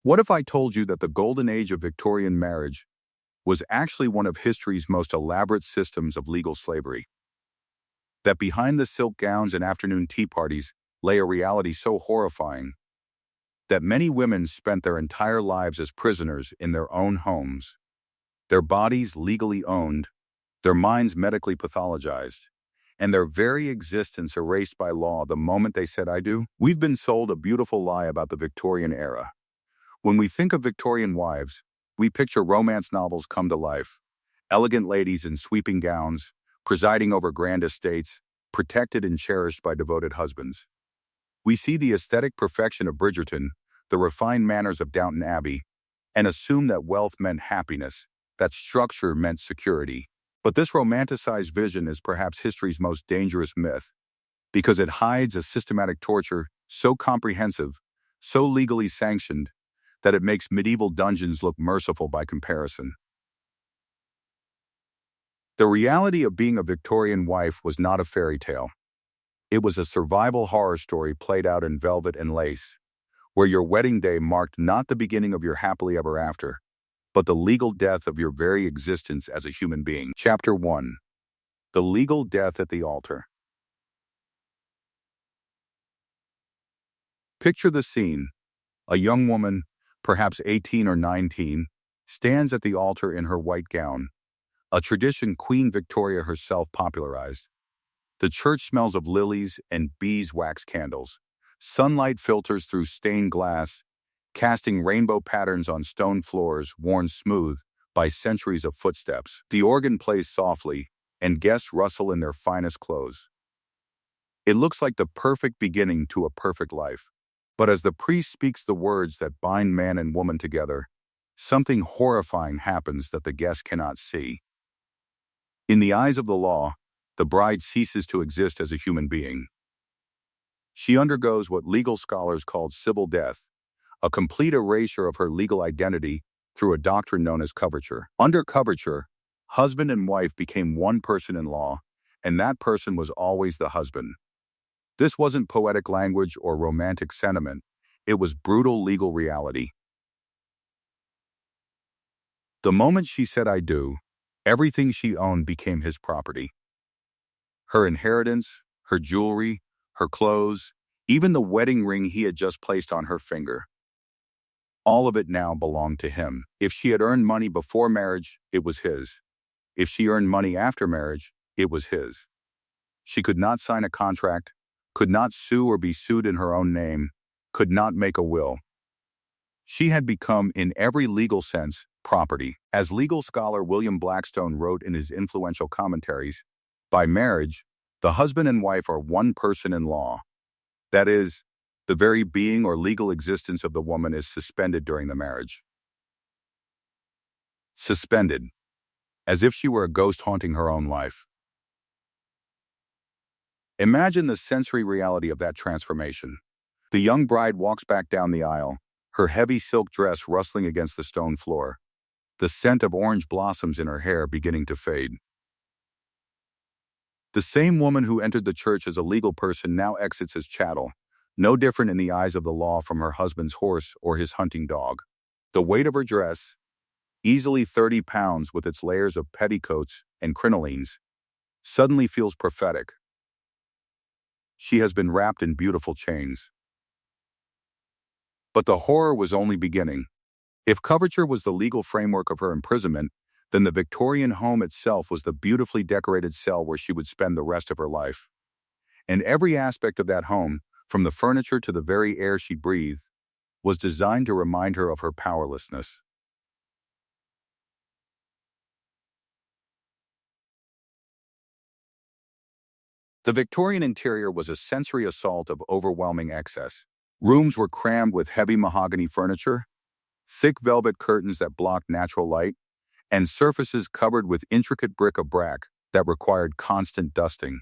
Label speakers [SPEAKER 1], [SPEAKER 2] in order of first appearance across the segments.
[SPEAKER 1] What if I told you that the golden age of Victorian marriage was actually one of history's most elaborate systems of legal slavery? That behind the silk gowns and afternoon tea parties lay a reality so horrifying that many women spent their entire lives as prisoners in their own homes, their bodies legally owned, their minds medically pathologized, and their very existence erased by law the moment they said "I do"? We've been sold a beautiful lie about the Victorian era. When we think of Victorian wives, we picture romance novels come to life, elegant ladies in sweeping gowns, presiding over grand estates, protected and cherished by devoted husbands. We see the aesthetic perfection of Bridgerton, the refined manners of Downton Abbey, and assume that wealth meant happiness, that structure meant security. But this romanticized vision is perhaps history's most dangerous myth, because it hides a systematic torture so comprehensive, so legally sanctioned, that it makes medieval dungeons look merciful by comparison. The reality of being a Victorian wife was not a fairy tale. It was a survival horror story played out in velvet and lace, where your wedding day marked not the beginning of your happily ever after, but the legal death of your very existence as a human being. Chapter 1. The Legal Death at the Altar. Picture the scene. A young woman, perhaps 18 or 19, stands at the altar in her white gown, a tradition Queen Victoria herself popularized. The church smells of lilies and beeswax candles. Sunlight filters through stained glass, casting rainbow patterns on stone floors worn smooth by centuries of footsteps. The organ plays softly, and guests rustle in their finest clothes. It looks like the perfect beginning to a perfect life. But as the priest speaks the words that bind man and woman together, something horrifying happens that the guest cannot see. In the eyes of the law, the bride ceases to exist as a human being. She undergoes what legal scholars call civil death, a complete erasure of her legal identity through a doctrine known as coverture. Under coverture, husband and wife became one person in law, and that person was always the husband. This wasn't poetic language or romantic sentiment. It was brutal legal reality. The moment she said "I do," everything she owned became his property. Her inheritance, her jewelry, her clothes, even the wedding ring he had just placed on her finger. All of it now belonged to him. If she had earned money before marriage, it was his. If she earned money after marriage, it was his. She could not sign a contract, could not sue or be sued in her own name, could not make a will. She had become, in every legal sense, property. As legal scholar William Blackstone wrote in his influential commentaries, by marriage, the husband and wife are one person in law. That is, the very being or legal existence of the woman is suspended during the marriage. Suspended, as if she were a ghost haunting her own life. Imagine the sensory reality of that transformation. The young bride walks back down the aisle, her heavy silk dress rustling against the stone floor, the scent of orange blossoms in her hair beginning to fade. The same woman who entered the church as a legal person now exits as chattel, no different in the eyes of the law from her husband's horse or his hunting dog. The weight of her dress, easily 30 pounds with its layers of petticoats and crinolines, suddenly feels prophetic. She has been wrapped in beautiful chains. But the horror was only beginning. If coverture was the legal framework of her imprisonment, then the Victorian home itself was the beautifully decorated cell where she would spend the rest of her life. And every aspect of that home, from the furniture to the very air she breathed, was designed to remind her of her powerlessness. The Victorian interior was a sensory assault of overwhelming excess. Rooms were crammed with heavy mahogany furniture, thick velvet curtains that blocked natural light, and surfaces covered with intricate bric-a-brac that required constant dusting.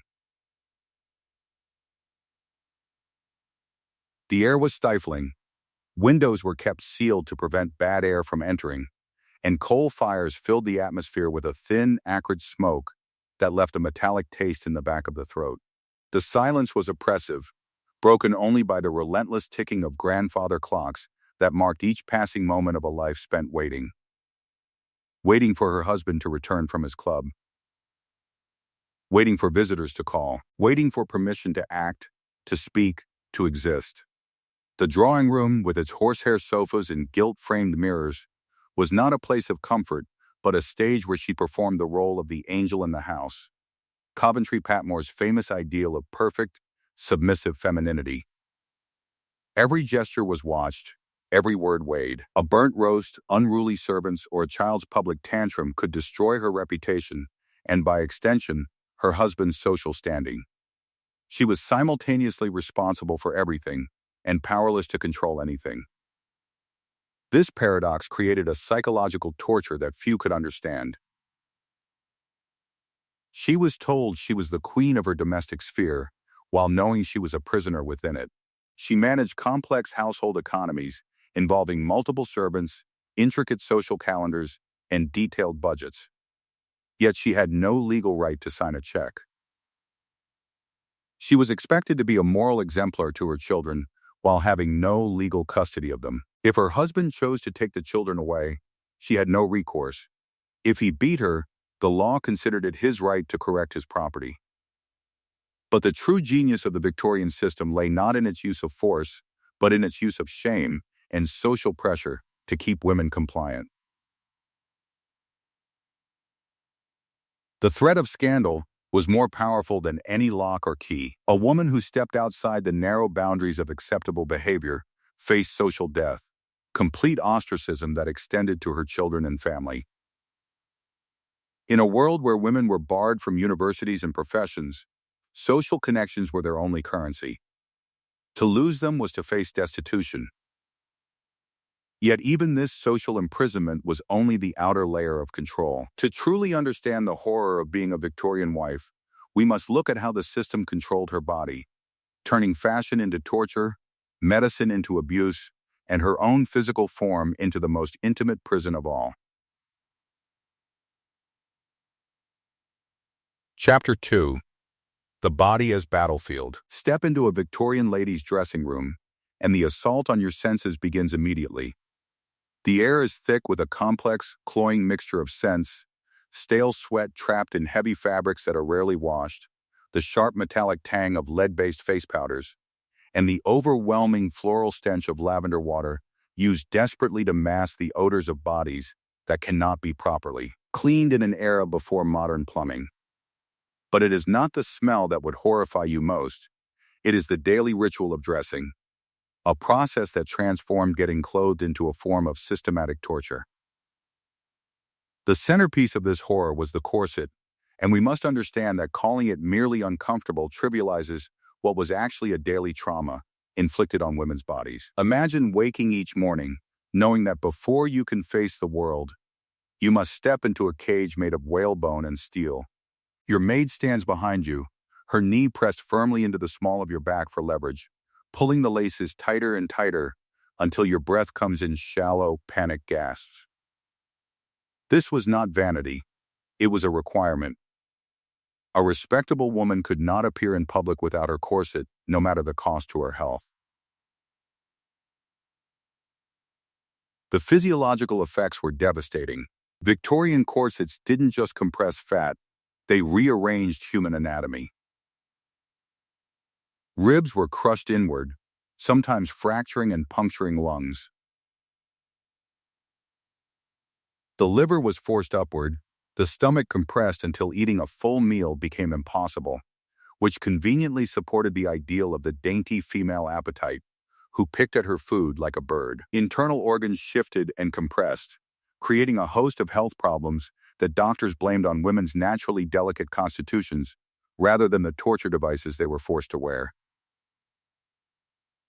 [SPEAKER 1] The air was stifling. Windows were kept sealed to prevent bad air from entering, and coal fires filled the atmosphere with a thin, acrid smoke that left a metallic taste in the back of the throat. The silence was oppressive, broken only by the relentless ticking of grandfather clocks that marked each passing moment of a life spent waiting. Waiting for her husband to return from his club. Waiting for visitors to call. Waiting for permission to act, to speak, to exist. The drawing room, with its horsehair sofas and gilt-framed mirrors, was not a place of comfort, but a stage where she performed the role of the angel in the house. Coventry Patmore's famous ideal of perfect, submissive femininity. Every gesture was watched, every word weighed. A burnt roast, unruly servants, or a child's public tantrum could destroy her reputation, and by extension, her husband's social standing. She was simultaneously responsible for everything, and powerless to control anything. This paradox created a psychological torture that few could understand. She was told she was the queen of her domestic sphere, while knowing she was a prisoner within it. She managed complex household economies, involving multiple servants, intricate social calendars, and detailed budgets. Yet she had no legal right to sign a check. She was expected to be a moral exemplar to her children, while having no legal custody of them. If her husband chose to take the children away, she had no recourse. If he beat her, the law considered it his right to correct his property. But the true genius of the Victorian system lay not in its use of force, but in its use of shame and social pressure to keep women compliant. The threat of scandal was more powerful than any lock or key. A woman who stepped outside the narrow boundaries of acceptable behavior faced social death, complete ostracism that extended to her children and family. In a world where women were barred from universities and professions, social connections were their only currency. To lose them was to face destitution. Yet even this social imprisonment was only the outer layer of control. To truly understand the horror of being a Victorian wife, we must look at how the system controlled her body, turning fashion into torture, medicine into abuse, and her own physical form into the most intimate prison of all. Chapter 2. The Body as Battlefield. Step into a Victorian lady's dressing room, and the assault on your senses begins immediately. The air is thick with a complex, cloying mixture of scents, stale sweat trapped in heavy fabrics that are rarely washed, the sharp metallic tang of lead-based face powders, and the overwhelming floral stench of lavender water used desperately to mask the odors of bodies that cannot be properly cleaned in an era before modern plumbing. But it is not the smell that would horrify you most. It is the daily ritual of dressing, a process that transformed getting clothed into a form of systematic torture. The centerpiece of this horror was the corset, and we must understand that calling it merely uncomfortable trivializes what was actually a daily trauma inflicted on women's bodies. Imagine waking each morning, knowing that before you can face the world, you must step into a cage made of whalebone and steel. Your maid stands behind you, her knee pressed firmly into the small of your back for leverage, pulling the laces tighter and tighter until your breath comes in shallow, panicked gasps. This was not vanity. It was a requirement. A respectable woman could not appear in public without her corset, no matter the cost to her health. The physiological effects were devastating. Victorian corsets didn't just compress fat, they rearranged human anatomy. Ribs were crushed inward, sometimes fracturing and puncturing lungs. The liver was forced upward, the stomach compressed until eating a full meal became impossible, which conveniently supported the ideal of the dainty female appetite, who picked at her food like a bird. Internal organs shifted and compressed, creating a host of health problems that doctors blamed on women's naturally delicate constitutions rather than the torture devices they were forced to wear.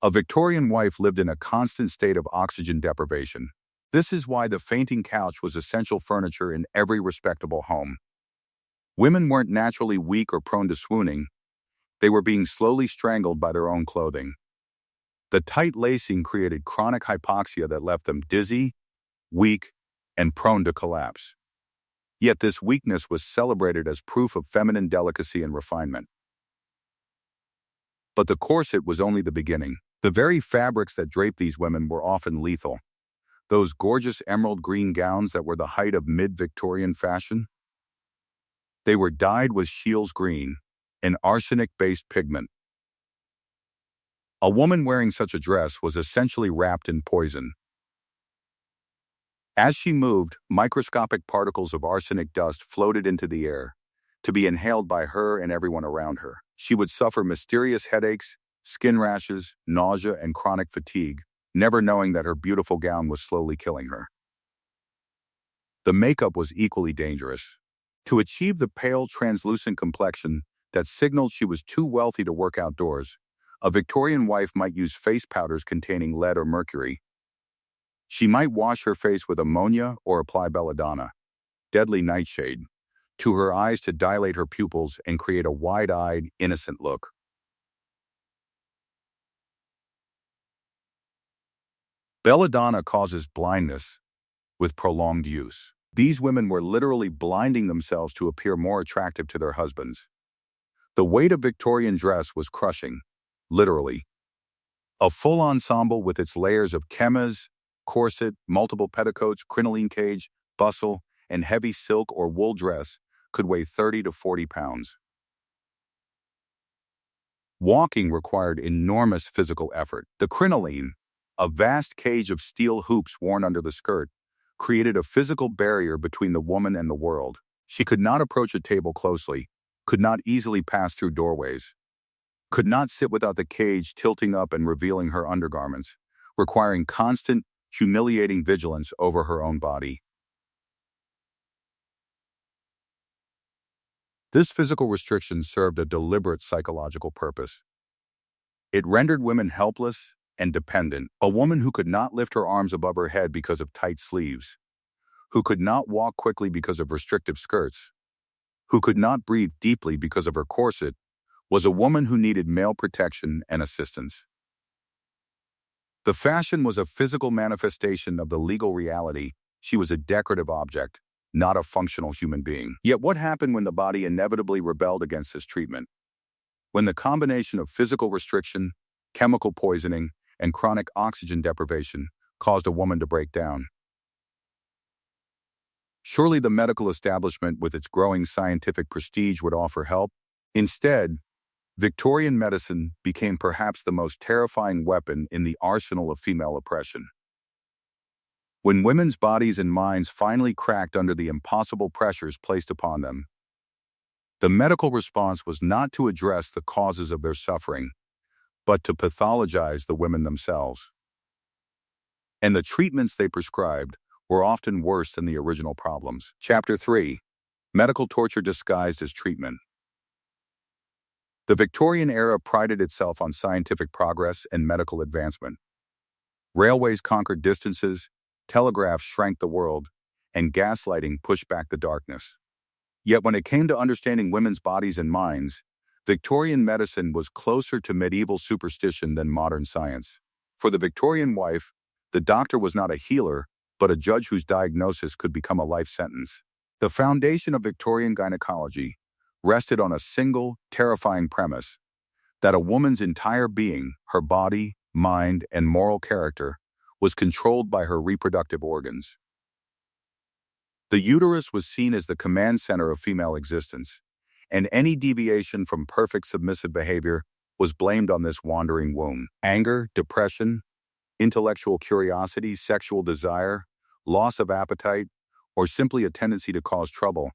[SPEAKER 1] A Victorian wife lived in a constant state of oxygen deprivation. This is why the fainting couch was essential furniture in every respectable home. Women weren't naturally weak or prone to swooning. They were being slowly strangled by their own clothing. The tight lacing created chronic hypoxia that left them dizzy, weak, and prone to collapse. Yet this weakness was celebrated as proof of feminine delicacy and refinement. But the corset was only the beginning. The very fabrics that draped these women were often lethal. Those gorgeous emerald green gowns that were the height of mid-Victorian fashion, they were dyed with Scheele's green, an arsenic-based pigment. A woman wearing such a dress was essentially wrapped in poison. As she moved, microscopic particles of arsenic dust floated into the air, to be inhaled by her and everyone around her. She would suffer mysterious headaches, skin rashes, nausea, and chronic fatigue, never knowing that her beautiful gown was slowly killing her. The makeup was equally dangerous. To achieve the pale, translucent complexion that signaled she was too wealthy to work outdoors, a Victorian wife might use face powders containing lead or mercury. She might wash her face with ammonia or apply belladonna, deadly nightshade, to her eyes to dilate her pupils and create a wide-eyed, innocent look. Belladonna causes blindness with prolonged use. These women were literally blinding themselves to appear more attractive to their husbands. The weight of Victorian dress was crushing, literally. A full ensemble with its layers of chemise, corset, multiple petticoats, crinoline cage, bustle, and heavy silk or wool dress could weigh 30 to 40 pounds. Walking required enormous physical effort. The crinoline, a vast cage of steel hoops worn under the skirt, created a physical barrier between the woman and the world. She could not approach a table closely, could not easily pass through doorways, could not sit without the cage tilting up and revealing her undergarments, requiring constant, humiliating vigilance over her own body. This physical restriction served a deliberate psychological purpose. It rendered women helpless and dependent. A woman who could not lift her arms above her head because of tight sleeves, who could not walk quickly because of restrictive skirts, who could not breathe deeply because of her corset, was a woman who needed male protection and assistance. The fashion was a physical manifestation of the legal reality. She was a decorative object, not a functional human being. Yet what happened when the body inevitably rebelled against this treatment? When the combination of physical restriction, chemical poisoning, and chronic oxygen deprivation caused a woman to break down. Surely the medical establishment with its growing scientific prestige would offer help. Instead, Victorian medicine became perhaps the most terrifying weapon in the arsenal of female oppression. When women's bodies and minds finally cracked under the impossible pressures placed upon them, the medical response was not to address the causes of their suffering, but to pathologize the women themselves. And the treatments they prescribed were often worse than the original problems. Chapter 3. Medical torture disguised as treatment. The Victorian era prided itself on scientific progress and medical advancement. Railways conquered distances, telegraphs shrank the world, and gaslighting pushed back the darkness. Yet when it came to understanding women's bodies and minds, Victorian medicine was closer to medieval superstition than modern science. For the Victorian wife, the doctor was not a healer, but a judge whose diagnosis could become a life sentence. The foundation of Victorian gynecology rested on a single, terrifying premise: that a woman's entire being, her body, mind, and moral character, was controlled by her reproductive organs. The uterus was seen as the command center of female existence, and any deviation from perfect submissive behavior was blamed on this wandering womb. Anger, depression, intellectual curiosity, sexual desire, loss of appetite, or simply a tendency to cause trouble.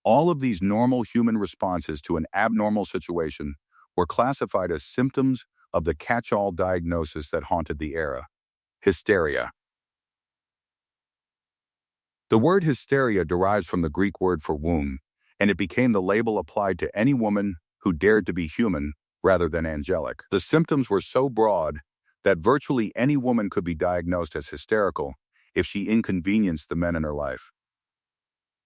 [SPEAKER 1] All of these normal human responses to an abnormal situation were classified as symptoms of the catch-all diagnosis that haunted the era: hysteria. The word hysteria derives from the Greek word for womb, and it became the label applied to any woman who dared to be human rather than angelic. The symptoms were so broad that virtually any woman could be diagnosed as hysterical if she inconvenienced the men in her life.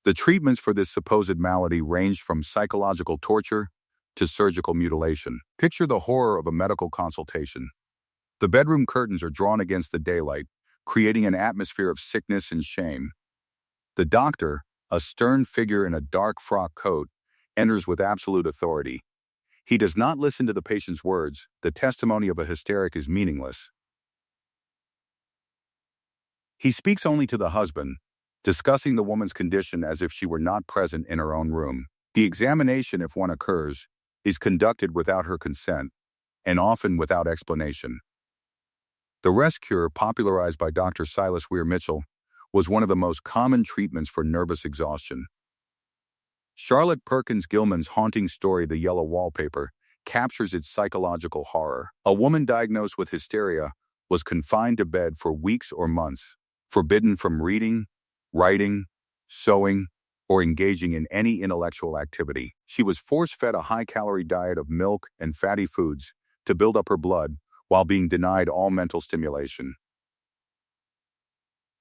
[SPEAKER 1] The treatments for this supposed malady ranged from psychological torture to surgical mutilation. Picture the horror of a medical consultation. The bedroom curtains are drawn against the daylight, creating an atmosphere of sickness and shame. The doctor, a stern figure in a dark frock coat, enters with absolute authority. He does not listen to the patient's words. The testimony of a hysteric is meaningless. He speaks only to the husband, discussing the woman's condition as if she were not present in her own room. The examination, if one occurs, is conducted without her consent, and often without explanation. The rest cure, popularized by Dr. Silas Weir Mitchell, was one of the most common treatments for nervous exhaustion. Charlotte Perkins Gilman's haunting story, The Yellow Wallpaper, captures its psychological horror. A woman diagnosed with hysteria was confined to bed for weeks or months, forbidden from reading, writing, sewing, or engaging in any intellectual activity. She was force-fed a high-calorie diet of milk and fatty foods to build up her blood while being denied all mental stimulation.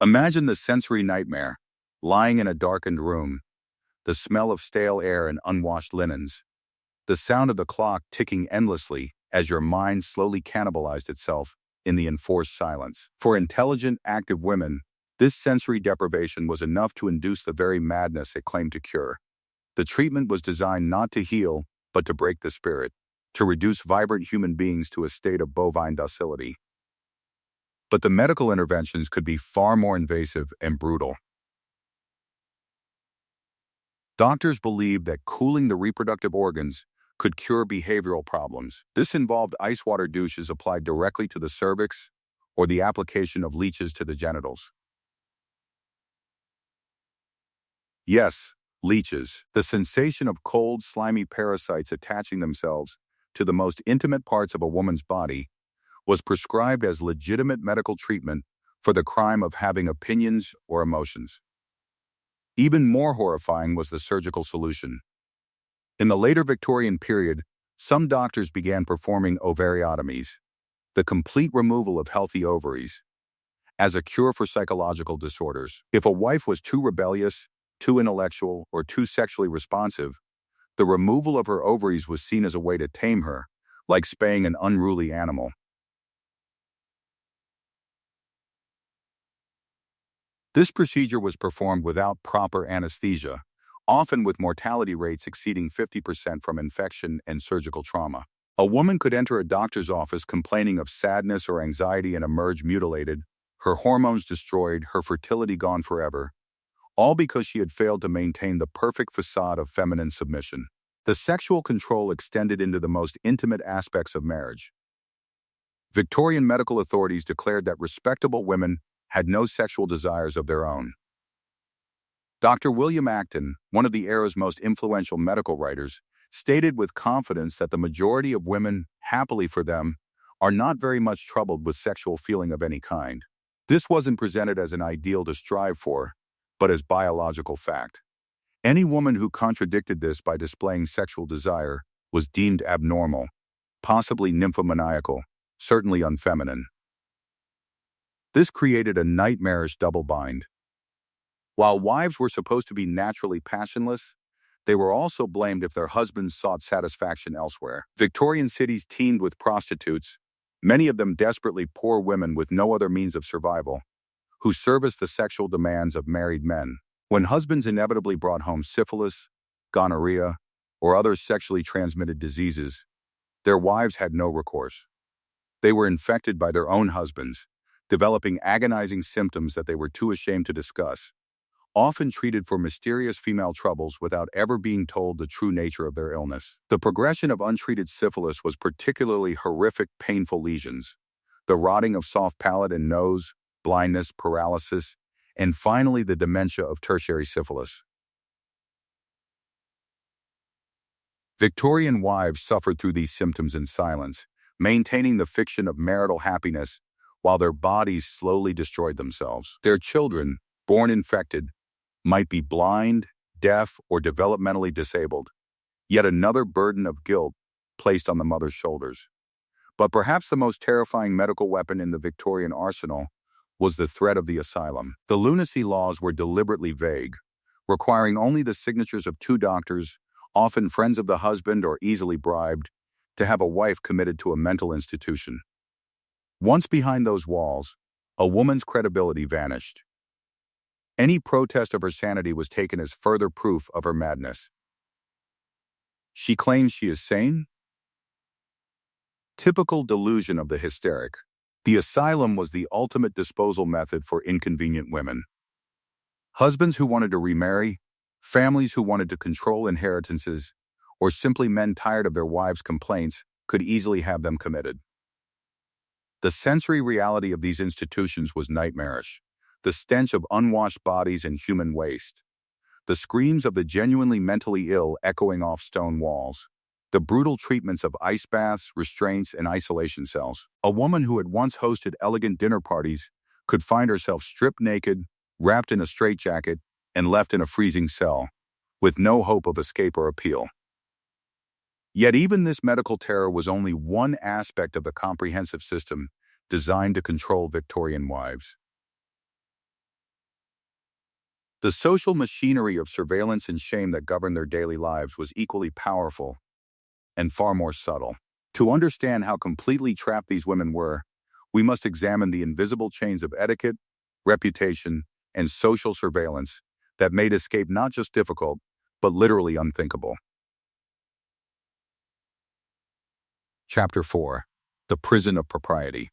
[SPEAKER 1] Imagine the sensory nightmare, lying in a darkened room, the smell of stale air and unwashed linens, the sound of the clock ticking endlessly as your mind slowly cannibalized itself in the enforced silence. For intelligent, active women, this sensory deprivation was enough to induce the very madness it claimed to cure. The treatment was designed not to heal, but to break the spirit, to reduce vibrant human beings to a state of bovine docility. But the medical interventions could be far more invasive and brutal. Doctors believed that cooling the reproductive organs could cure behavioral problems. This involved ice water douches applied directly to the cervix or the application of leeches to the genitals. Yes, leeches. The sensation of cold, slimy parasites attaching themselves to the most intimate parts of a woman's body was prescribed as legitimate medical treatment for the crime of having opinions or emotions. Even more horrifying was the surgical solution. In the later Victorian period, some doctors began performing ovariotomies, the complete removal of healthy ovaries, as a cure for psychological disorders. If a wife was too rebellious, too intellectual, or too sexually responsive, the removal of her ovaries was seen as a way to tame her, like spaying an unruly animal. This procedure was performed without proper anesthesia, often with mortality rates exceeding 50% from infection and surgical trauma. A woman could enter a doctor's office complaining of sadness or anxiety and emerge mutilated, her hormones destroyed, her fertility gone forever, all because she had failed to maintain the perfect facade of feminine submission. The sexual control extended into the most intimate aspects of marriage. Victorian medical authorities declared that respectable women had no sexual desires of their own. Dr. William Acton, one of the era's most influential medical writers, stated with confidence that the majority of women, happily for them, are not very much troubled with sexual feeling of any kind. This wasn't presented as an ideal to strive for, but as biological fact. Any woman who contradicted this by displaying sexual desire was deemed abnormal, possibly nymphomaniacal, certainly unfeminine. This created a nightmarish double bind. While wives were supposed to be naturally passionless, they were also blamed if their husbands sought satisfaction elsewhere. Victorian cities teemed with prostitutes, many of them desperately poor women with no other means of survival, who serviced the sexual demands of married men. When husbands inevitably brought home syphilis, gonorrhea, or other sexually transmitted diseases, their wives had no recourse. They were infected by their own husbands, developing agonizing symptoms that they were too ashamed to discuss, often treated for mysterious female troubles without ever being told the true nature of their illness. The progression of untreated syphilis was particularly horrific, painful lesions, the rotting of soft palate and nose, blindness, paralysis, and finally the dementia of tertiary syphilis. Victorian wives suffered through these symptoms in silence, maintaining the fiction of marital happiness while their bodies slowly destroyed themselves. Their children, born infected, might be blind, deaf, or developmentally disabled, yet another burden of guilt placed on the mother's shoulders. But perhaps the most terrifying medical weapon in the Victorian arsenal was the threat of the asylum. The lunacy laws were deliberately vague, requiring only the signatures of two doctors, often friends of the husband or easily bribed, to have a wife committed to a mental institution. Once behind those walls, a woman's credibility vanished. Any protest of her sanity was taken as further proof of her madness. She claims she is sane? typical delusion of the hysteric. The asylum was the ultimate disposal method for inconvenient women. Husbands who wanted to remarry, families who wanted to control inheritances, or simply men tired of their wives' complaints could easily have them committed. The sensory reality of these institutions was nightmarish. The stench of unwashed bodies and human waste. The screams of the genuinely mentally ill echoing off stone walls. The brutal treatments of ice baths, restraints, and isolation cells. A woman who had once hosted elegant dinner parties could find herself stripped naked, wrapped in a straitjacket, and left in a freezing cell, with no hope of escape or appeal. Yet even this medical terror was only one aspect of the comprehensive system designed to control Victorian wives. The social machinery of surveillance and shame that governed their daily lives was equally powerful and far more subtle. To understand how completely trapped these women were, we must examine the invisible chains of etiquette, reputation, and social surveillance that made escape not just difficult, but literally unthinkable. Chapter 4. The Prison of Propriety.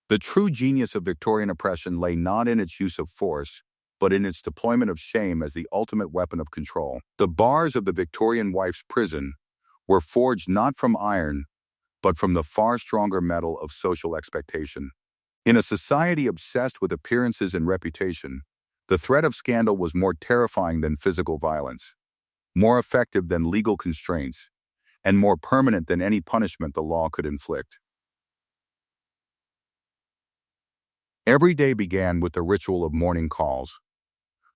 [SPEAKER 1] The true genius of Victorian oppression lay not in its use of force, but in its deployment of shame as the ultimate weapon of control. The bars of the Victorian wife's prison were forged not from iron, but from the far stronger metal of social expectation. In a society obsessed with appearances and reputation, the threat of scandal was more terrifying than physical violence, more effective than legal constraints, and more permanent than any punishment the law could inflict. Every day began with the ritual of morning calls,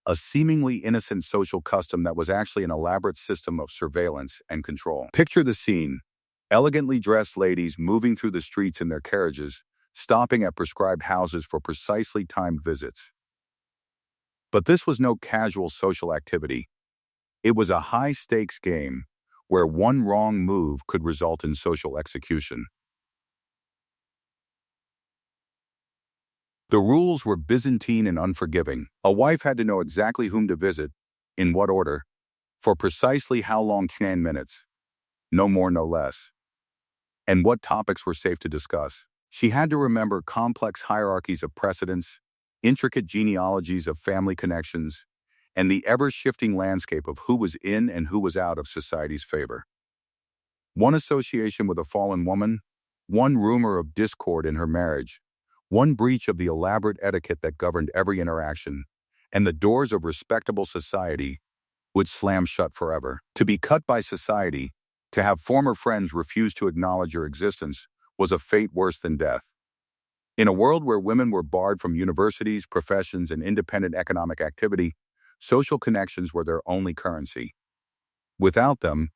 [SPEAKER 1] a seemingly innocent social custom that was actually an elaborate system of surveillance and control. Picture the scene: elegantly dressed ladies moving through the streets in their carriages, stopping at prescribed houses for precisely timed visits. But this was no casual social activity. It was a high-stakes game where one wrong move could result in social execution. The rules were Byzantine and unforgiving. A wife had to know exactly whom to visit, in what order, for precisely how long, 10 minutes, no more, no less, and what topics were safe to discuss. She had to remember complex hierarchies of precedence, intricate genealogies of family connections, and the ever-shifting landscape of who was in and who was out of society's favor. One association with a fallen woman, one rumor of discord in her marriage, one breach of the elaborate etiquette that governed every interaction, and the doors of respectable society would slam shut forever. To be cut by society, to have former friends refuse to acknowledge your existence, was a fate worse than death. In a world where women were barred from universities, professions, and independent economic activity, social connections were their only currency. Without them,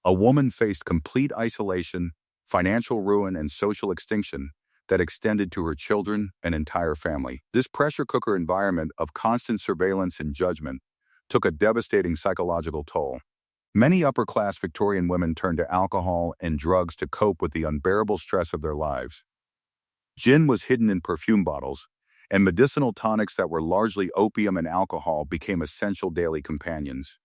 [SPEAKER 1] a woman faced complete isolation, financial ruin, and social extinction that extended to her children and entire family. This pressure cooker environment of constant surveillance and judgment took a devastating psychological toll. Many upper-class Victorian women turned to alcohol and drugs to cope with the unbearable stress of their lives. Gin was hidden in perfume bottles, and medicinal tonics that were largely opium and alcohol became essential daily companions.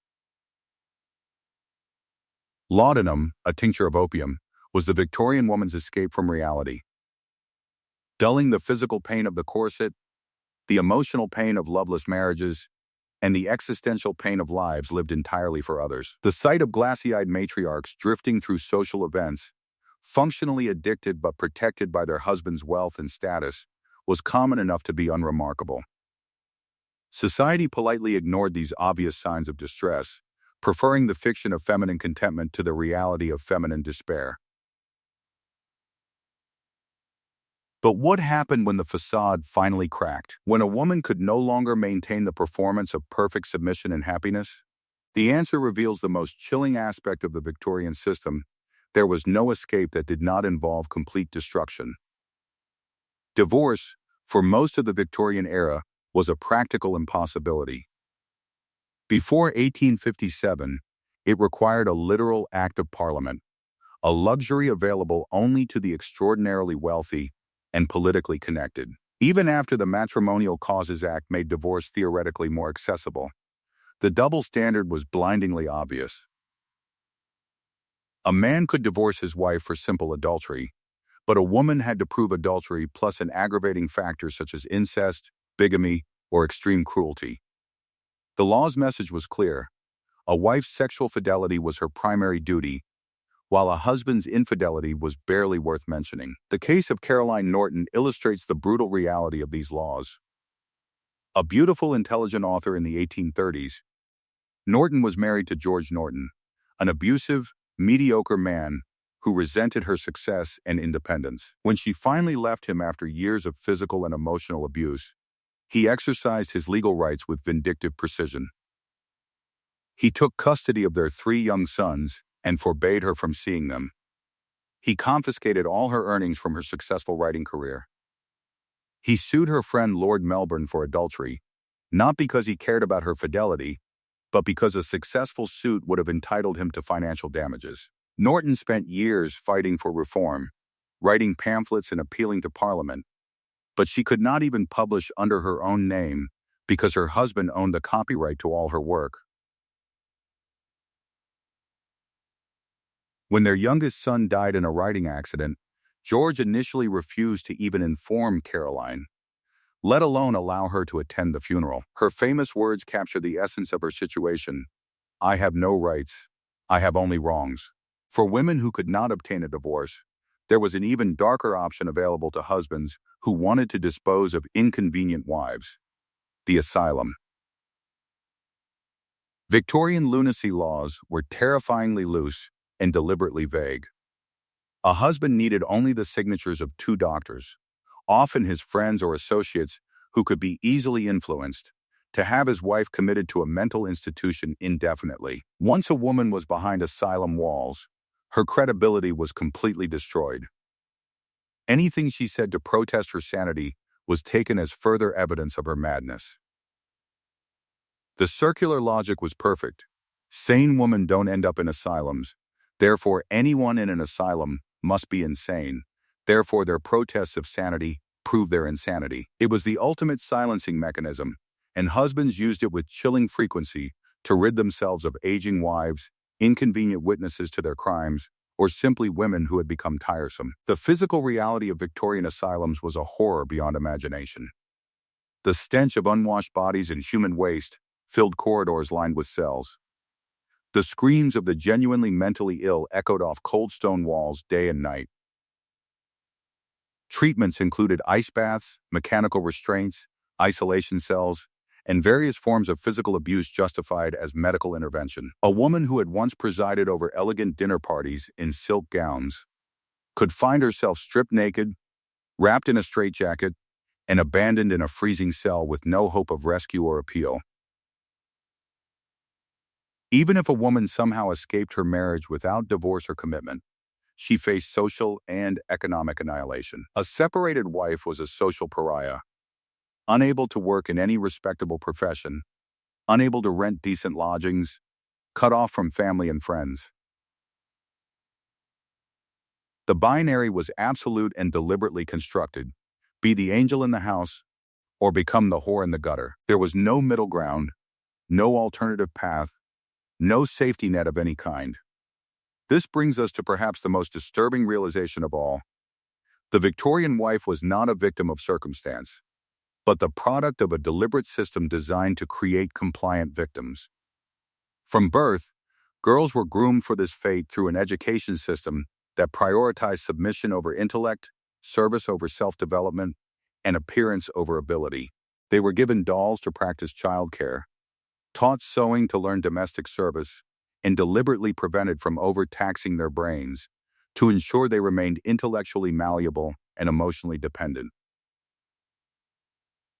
[SPEAKER 1] Laudanum, a tincture of opium, was the Victorian woman's escape from reality. Dulling the physical pain of the corset, the emotional pain of loveless marriages, and the existential pain of lives lived entirely for others. The sight of glassy-eyed matriarchs drifting through social events, functionally addicted but protected by their husband's wealth and status, was common enough to be unremarkable. Society politely ignored these obvious signs of distress, preferring the fiction of feminine contentment to the reality of feminine despair. But what happened when the facade finally cracked? When a woman could no longer maintain the performance of perfect submission and happiness? The answer reveals the most chilling aspect of the Victorian system. There was no escape that did not involve complete destruction. Divorce, for most of the Victorian era, was a practical impossibility. Before 1857, it required a literal act of Parliament, a luxury available only to the extraordinarily wealthy and politically connected. Even after the Matrimonial Causes Act made divorce theoretically more accessible, the double standard was blindingly obvious. A man could divorce his wife for simple adultery, but a woman had to prove adultery plus an aggravating factor such as incest, bigamy, or extreme cruelty. The law's message was clear. A wife's sexual fidelity was her primary duty, while a husband's infidelity was barely worth mentioning. The case of Caroline Norton illustrates the brutal reality of these laws. A beautiful, intelligent author in the 1830s, Norton was married to George Norton, an abusive, mediocre man who resented her success and independence. When she finally left him after years of physical and emotional abuse, he exercised his legal rights with vindictive precision. He took custody of their 3 young sons and forbade her from seeing them. He confiscated all her earnings from her successful writing career. He sued her friend Lord Melbourne for adultery, not because he cared about her fidelity, but because a successful suit would have entitled him to financial damages. Norton spent years fighting for reform, writing pamphlets and appealing to Parliament, but she could not even publish under her own name because her husband owned the copyright to all her work. When their youngest son died in a riding accident, George initially refused to even inform Caroline, let alone allow her to attend the funeral. Her famous words capture the essence of her situation. "I have no rights. I have only wrongs." For women who could not obtain a divorce, there was an even darker option available to husbands who wanted to dispose of inconvenient wives: the asylum. Victorian lunacy laws were terrifyingly loose and deliberately vague. A husband needed only the signatures of 2 doctors, often his friends or associates who could be easily influenced, to have his wife committed to a mental institution indefinitely. Once a woman was behind asylum walls, her credibility was completely destroyed. Anything she said to protest her sanity was taken as further evidence of her madness. The circular logic was perfect. Sane women don't end up in asylums. Therefore, anyone in an asylum must be insane. Therefore, their protests of sanity prove their insanity. It was the ultimate silencing mechanism, and husbands used it with chilling frequency to rid themselves of aging wives, inconvenient witnesses to their crimes, or simply women who had become tiresome. The physical reality of Victorian asylums was a horror beyond imagination. The stench of unwashed bodies and human waste filled corridors lined with cells. The screams of the genuinely mentally ill echoed off cold stone walls day and night. Treatments included ice baths, mechanical restraints, isolation cells, and various forms of physical abuse justified as medical intervention. A woman who had once presided over elegant dinner parties in silk gowns could find herself stripped naked, wrapped in a straitjacket, and abandoned in a freezing cell with no hope of rescue or appeal. Even if a woman somehow escaped her marriage without divorce or commitment, she faced social and economic annihilation. A separated wife was a social pariah, unable to work in any respectable profession, unable to rent decent lodgings, cut off from family and friends. The binary was absolute and deliberately constructed: be the angel in the house or become the whore in the gutter. There was no middle ground, no alternative path, no safety net of any kind. This brings us to perhaps the most disturbing realization of all. The Victorian wife was not a victim of circumstance, but the product of a deliberate system designed to create compliant victims. From birth, girls were groomed for this fate through an education system that prioritized submission over intellect, service over self-development, and appearance over ability. They were given dolls to practice childcare, taught sewing to learn domestic service, and deliberately prevented from overtaxing their brains to ensure they remained intellectually malleable and emotionally dependent.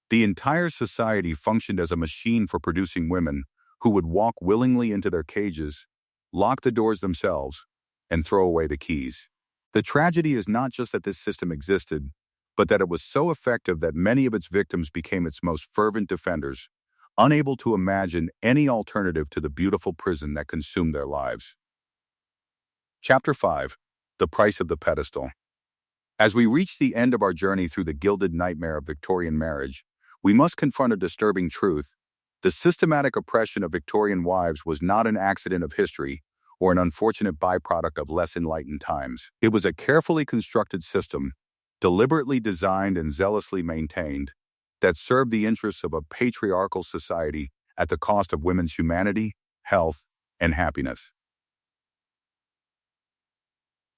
[SPEAKER 1] The entire society functioned as a machine for producing women who would walk willingly into their cages, lock the doors themselves, and throw away the keys. The tragedy is not just that this system existed, but that it was so effective that many of its victims became its most fervent defenders, unable to imagine any alternative to the beautiful prison that consumed their lives. Chapter 5. The Price of the Pedestal. As we reach the end of our journey through the gilded nightmare of Victorian marriage, we must confront a disturbing truth. The systematic oppression of Victorian wives was not an accident of history or an unfortunate byproduct of less enlightened times. It was a carefully constructed system, deliberately designed and zealously maintained, that served the interests of a patriarchal society at the cost of women's humanity, health, and happiness.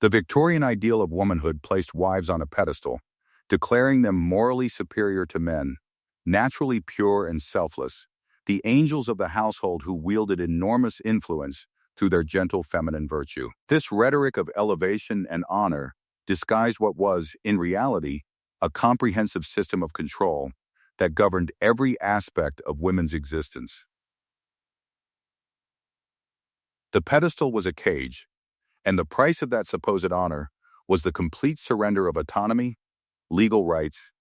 [SPEAKER 1] The Victorian ideal of womanhood placed wives on a pedestal, declaring them morally superior to men, naturally pure and selfless, the angels of the household who wielded enormous influence through their gentle feminine virtue. This rhetoric of elevation and honor disguised what was, in reality, a comprehensive system of control that governed every aspect of women's existence. The pedestal was a cage, and the price of that supposed honor was the complete surrender of autonomy, legal rights,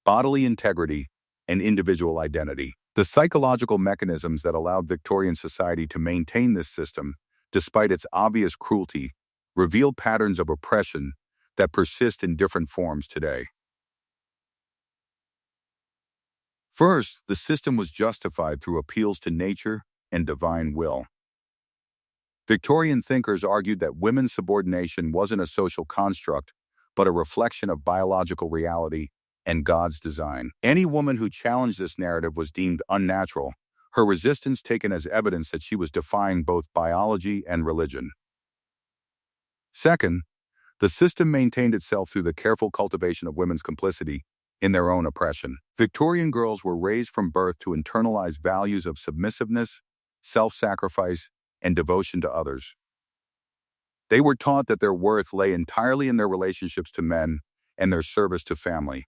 [SPEAKER 1] bodily integrity, and individual identity. The psychological mechanisms that allowed Victorian society to maintain this system, despite its obvious cruelty, reveal patterns of oppression that persist in different forms today. First, the system was justified through appeals to nature and divine will. Victorian thinkers argued that women's subordination wasn't a social construct, but a reflection of biological reality and God's design. Any woman who challenged this narrative was deemed unnatural, her resistance taken as evidence that she was defying both biology and religion. Second, the system maintained itself through the careful cultivation of women's complicity in their own oppression. Victorian girls were raised from birth to internalize values of submissiveness, self-sacrifice, and devotion to others. They were taught that their worth lay entirely in their relationships to men and their service to family.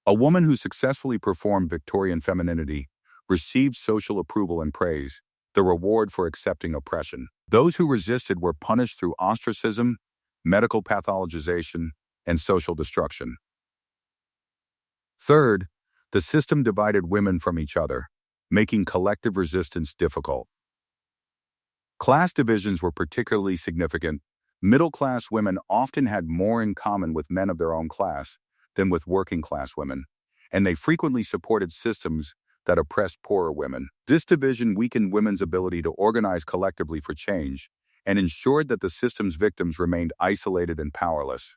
[SPEAKER 1] A woman who successfully performed Victorian femininity received social approval and praise, the reward for accepting oppression. Those who resisted were punished through ostracism, medical pathologization, and social destruction. Third, the system divided women from each other, making collective resistance difficult. Class divisions were particularly significant. Middle-class women often had more in common with men of their own class than with working-class women, and they frequently supported systems that oppressed poorer women. This division weakened women's ability to organize collectively for change and ensured that the system's victims remained isolated and powerless.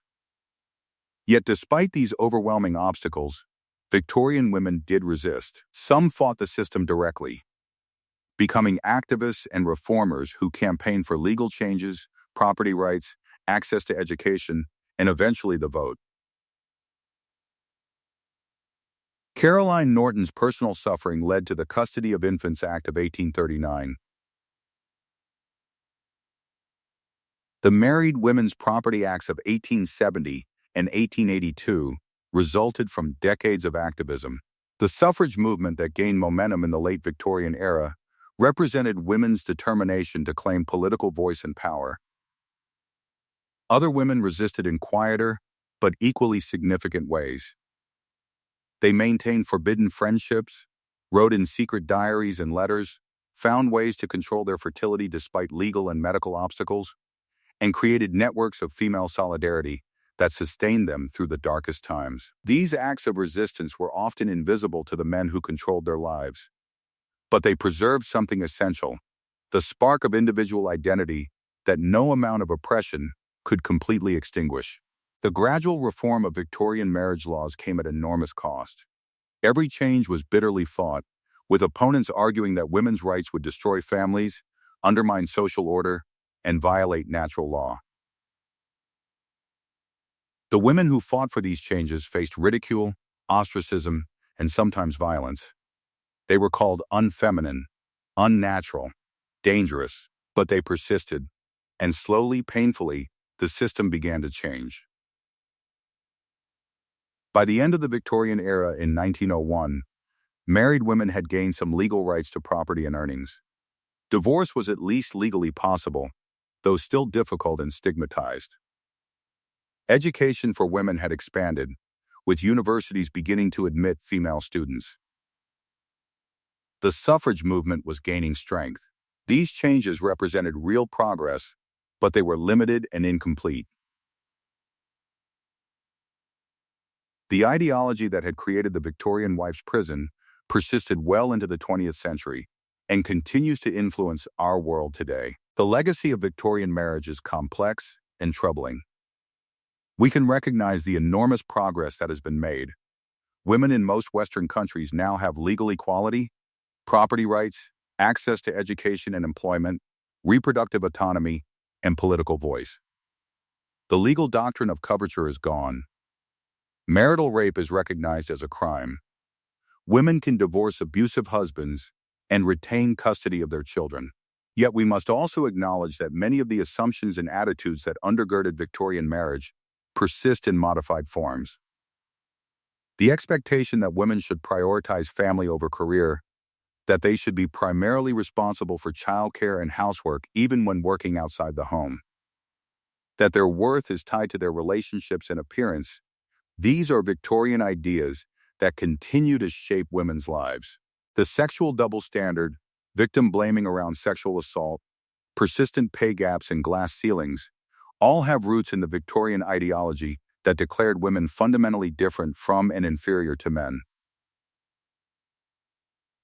[SPEAKER 1] Yet despite these overwhelming obstacles, Victorian women did resist. Some fought the system directly, becoming activists and reformers who campaigned for legal changes, property rights, access to education, and eventually the vote. Caroline Norton's personal suffering led to the Custody of Infants Act of 1839. The Married Women's Property Acts of 1870 and 1882 resulted from decades of activism. The suffrage movement that gained momentum in the late Victorian era represented women's determination to claim political voice and power. Other women resisted in quieter, but equally significant ways. They maintained forbidden friendships, wrote in secret diaries and letters, found ways to control their fertility despite legal and medical obstacles, and created networks of female solidarity that sustained them through the darkest times. These acts of resistance were often invisible to the men who controlled their lives, but they preserved something essential, the spark of individual identity that no amount of oppression could completely extinguish. The gradual reform of Victorian marriage laws came at enormous cost. Every change was bitterly fought, with opponents arguing that women's rights would destroy families, undermine social order, and violate natural law. The women who fought for these changes faced ridicule, ostracism, and sometimes violence. They were called unfeminine, unnatural, dangerous, but they persisted, and slowly, painfully, the system began to change. By the end of the Victorian era in 1901, married women had gained some legal rights to property and earnings. Divorce was at least legally possible, though still difficult and stigmatized. Education for women had expanded, with universities beginning to admit female students. The suffrage movement was gaining strength. These changes represented real progress, but they were limited and incomplete. The ideology that had created the Victorian wife's prison persisted well into the 20th century, and continues to influence our world today. The legacy of Victorian marriage is complex and troubling. We can recognize the enormous progress that has been made. Women in most Western countries now have legal equality, property rights, access to education and employment, reproductive autonomy, and political voice. The legal doctrine of coverture is gone. Marital rape is recognized as a crime. Women can divorce abusive husbands and retain custody of their children. Yet we must also acknowledge that many of the assumptions and attitudes that undergirded Victorian marriage persist in modified forms. The expectation that women should prioritize family over career, that they should be primarily responsible for childcare and housework even when working outside the home, that their worth is tied to their relationships and appearance, these are Victorian ideas that continue to shape women's lives. The sexual double standard, victim blaming around sexual assault, persistent pay gaps and glass ceilings, all have roots in the Victorian ideology that declared women fundamentally different from and inferior to men.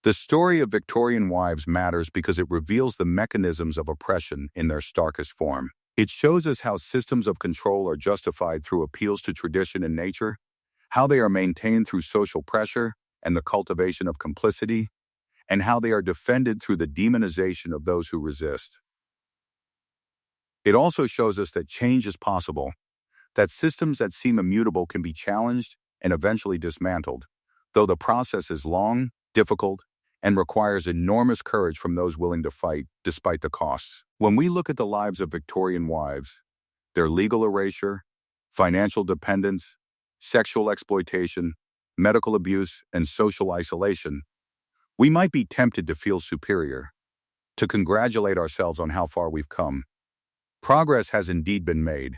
[SPEAKER 1] The story of Victorian wives matters because it reveals the mechanisms of oppression in their starkest form. It shows us how systems of control are justified through appeals to tradition and nature, how they are maintained through social pressure and the cultivation of complicity, and how they are defended through the demonization of those who resist. It also shows us that change is possible, that systems that seem immutable can be challenged and eventually dismantled, though the process is long, difficult, and requires enormous courage from those willing to fight despite the costs. When we look at the lives of Victorian wives, their legal erasure, financial dependence, sexual exploitation, medical abuse, and social isolation, we might be tempted to feel superior, to congratulate ourselves on how far we've come. Progress has indeed been made,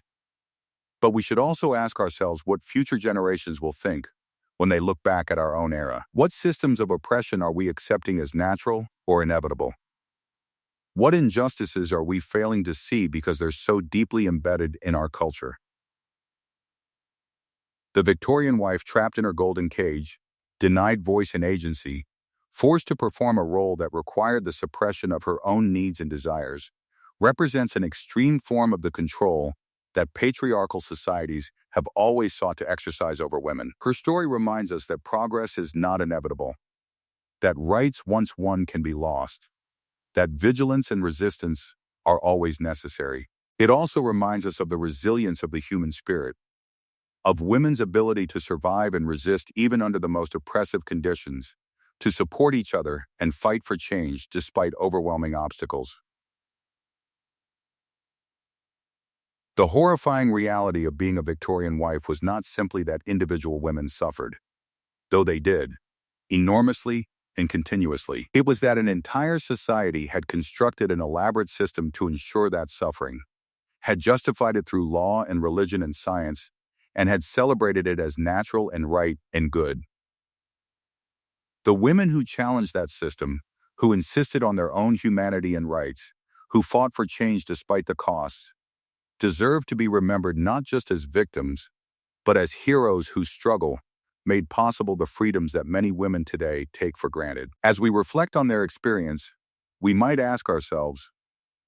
[SPEAKER 1] but we should also ask ourselves what future generations will think when they look back at our own era. What systems of oppression are we accepting as natural or inevitable? What injustices are we failing to see because they're so deeply embedded in our culture? The Victorian wife trapped in her golden cage, denied voice and agency, forced to perform a role that required the suppression of her own needs and desires, represents an extreme form of the control that patriarchal societies have always sought to exercise over women. Her story reminds us that progress is not inevitable, that rights once won can be lost, that vigilance and resistance are always necessary. It also reminds us of the resilience of the human spirit, of women's ability to survive and resist even under the most oppressive conditions, to support each other and fight for change despite overwhelming obstacles. The horrifying reality of being a Victorian wife was not simply that individual women suffered, though they did, enormously and continuously. It was that an entire society had constructed an elaborate system to ensure that suffering, had justified it through law and religion and science, and had celebrated it as natural and right and good. The women who challenged that system, who insisted on their own humanity and rights, who fought for change despite the costs, deserve to be remembered not just as victims, but as heroes whose struggle made possible the freedoms that many women today take for granted. As we reflect on their experience, we might ask ourselves,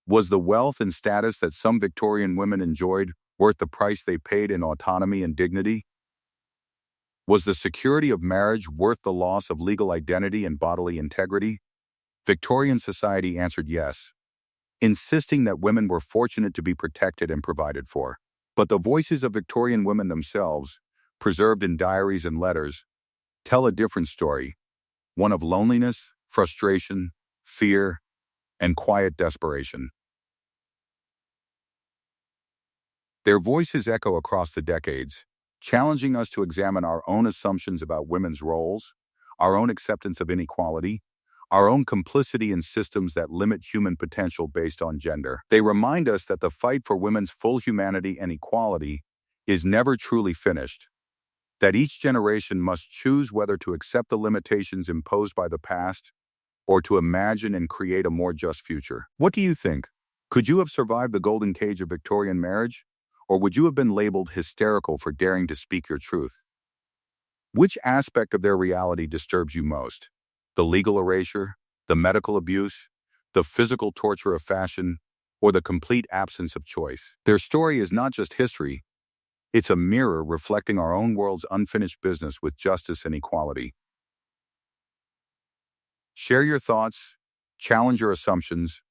[SPEAKER 1] was the wealth and status that some Victorian women enjoyed worth the price they paid in autonomy and dignity? Was the security of marriage worth the loss of legal identity and bodily integrity? Victorian society answered yes, insisting that women were fortunate to be protected and provided for. But the voices of Victorian women themselves, preserved in diaries and letters, tell a different story, one of loneliness, frustration, fear, and quiet desperation. Their voices echo across the decades, challenging us to examine our own assumptions about women's roles, our own acceptance of inequality, our own complicity in systems that limit human potential based on gender. They remind us that the fight for women's full humanity and equality is never truly finished, that each generation must choose whether to accept the limitations imposed by the past or to imagine and create a more just future. What do you think? Could you have survived the golden cage of Victorian marriage? Or would you have been labeled hysterical for daring to speak your truth? Which aspect of their reality disturbs you most? The legal erasure, the medical abuse, the physical torture of fashion, or the complete absence of choice. Their story is not just history, it's a mirror reflecting our own world's unfinished business with justice and equality. Share your thoughts, challenge your assumptions,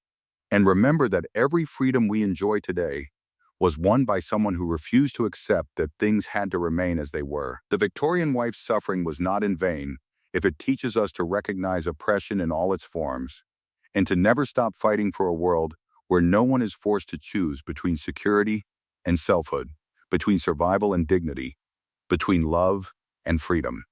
[SPEAKER 1] and remember that every freedom we enjoy today was won by someone who refused to accept that things had to remain as they were. The Victorian wife's suffering was not in vain if it teaches us to recognize oppression in all its forms and to never stop fighting for a world where no one is forced to choose between security and selfhood, between survival and dignity, between love and freedom.